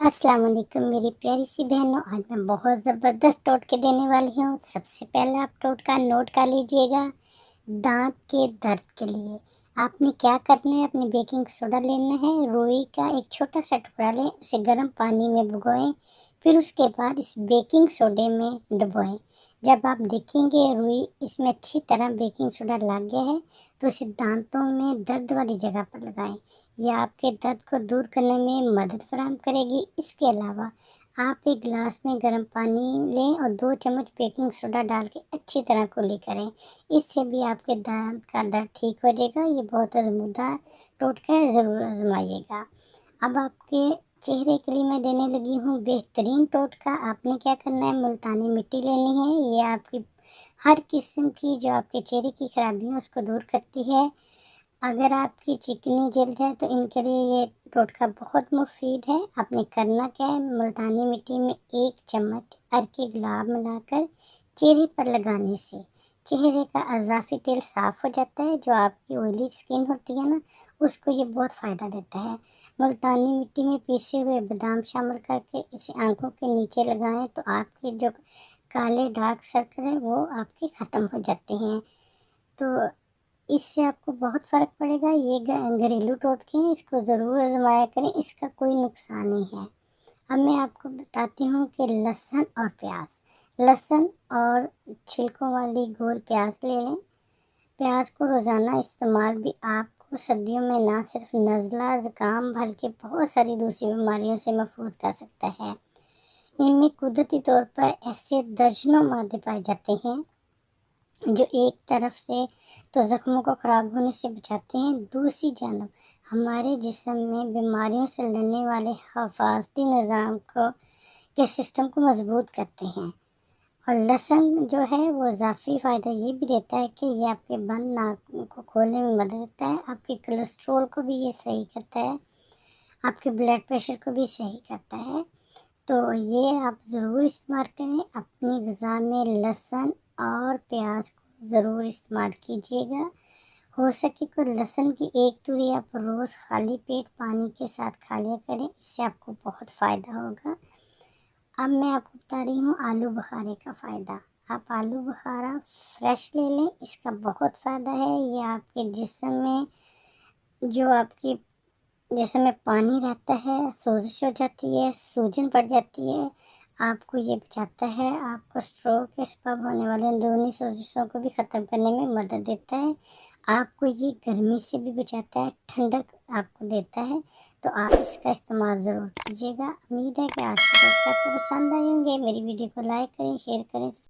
السلام علیکم میری پیاری سی بہنوں، آج میں بہت زبردست ٹوٹکے دینے والی ہوں۔ سب سے پہلے آپ ٹوٹکا نوٹ کر لیجئے گا۔ دانت کے درد کے لیے آپ نے کیا کرنا ہے، اپنی بیکنگ سوڈا لینا ہے، روئی کا ایک چھوٹا سا ٹکڑا لیں، اسے گرم پانی میں بھگوئیں، پھر اس کے بعد اس بیکنگ سوڈے میں ڈبوئیں۔ جب آپ دیکھیں گے روئی اس میں اچھی طرح بیکنگ سوڈا لگ گیا ہے تو اسے دانتوں میں درد والی جگہ پر لگائیں۔ یہ آپ کے درد کو دور کرنے میں مدد فراہم کرے گی۔ اس کے علاوہ آپ ایک گلاس میں گرم پانی لیں اور 2 چمچ بیکنگ سوڈا ڈال کے اچھی طرح کلی کریں۔ اس سے بھی آپ کے دانت کا درد ٹھیک ہو جائے گا۔ یہ بہت آزمودہ ٹوٹکا ہے، ضرور آزمائیے گا۔ اب آپ کے چہرے کے لیے میں دینے لگی ہوں بہترین ٹوٹکا۔ آپ نے کیا کرنا ہے، ملتانی مٹی لینی ہے۔ یہ آپ کی ہر قسم کی جو آپ کے چہرے کی خرابی ہے اس کو دور کرتی ہے۔ اگر آپ کی چکنی جلد ہے تو ان کے لیے یہ ٹوٹکا بہت مفید ہے۔ آپ نے کرنا کیا ہے، ملتانی مٹی میں 1 چمچ عرق گلاب ملا کر چہرے پر لگانے سے چہرے کا اضافی تیل صاف ہو جاتا ہے۔ جو آپ کی آئلی سکن ہوتی ہے نا، اس کو یہ بہت فائدہ دیتا ہے۔ ملتانی مٹی میں پیسے ہوئے بادام شامل کر کے اسے آنکھوں کے نیچے لگائیں تو آپ کے جو کالے ڈارک سرکل ہیں وہ آپ کے ختم ہو جاتے ہیں۔ تو اس سے آپ کو بہت فرق پڑے گا۔ یہ گھریلو ٹوٹکے ہیں، اس کو ضرور آزمایا کریں، اس کا کوئی نقصان نہیں ہے۔ اب میں آپ کو بتاتی ہوں کہ لہسن اور چھلکوں والی گول پیاز لے لیں۔ پیاز کو روزانہ استعمال بھی آپ کو سردیوں میں نہ صرف نزلہ زکام بلکہ بہت ساری دوسری بیماریوں سے محفوظ کر سکتا ہے۔ ان میں قدرتی طور پر ایسے درجنوں مادے پائے جاتے ہیں جو ایک طرف سے تو زخموں کو خراب ہونے سے بچاتے ہیں، دوسری جانب ہمارے جسم میں بیماریوں سے لڑنے والے حفاظتی نظام کے سسٹم کو مضبوط کرتے ہیں۔ اور لہسن جو ہے وہ اضافی فائدہ یہ بھی دیتا ہے کہ یہ آپ کے بند ناک کو کھولنے میں مدد دیتا ہے، آپ کے کولیسٹرول کو بھی یہ صحیح کرتا ہے، آپ کے بلڈ پریشر کو بھی صحیح کرتا ہے۔ تو یہ آپ ضرور استعمال کریں، اپنی غذا میں لہسن اور پیاز کو ضرور استعمال کیجیے گا۔ ہو سکے تو لہسن کی 1 توری آپ روز خالی پیٹ پانی کے ساتھ کھا لیا کریں، اس سے آپ کو بہت فائدہ ہوگا۔ اب میں آپ کو بتا رہی ہوں آلو بخارے کا فائدہ۔ آپ آلو بخارا فریش لے لیں، اس کا بہت فائدہ ہے۔ یہ آپ کے جسم میں جو آپ کی جسم میں پانی رہتا ہے، سوزش ہو جاتی ہے، سوجن پڑ جاتی ہے، آپ کو یہ بچاتا ہے۔ آپ کو اسٹروک کے سبب ہونے والے اندرونی سوزشوں کو بھی ختم کرنے میں مدد دیتا ہے۔ آپ کو یہ گرمی سے بھی بچاتا ہے، ٹھنڈک آپ کو دیتا ہے۔ تو آپ اس کا استعمال ضرور کیجیے گا۔ امید ہے کہ آج کے ٹوٹکے آپ کو پسند آئے ہوں گے۔ میری ویڈیو کو لائک کریں، شیئر کریں۔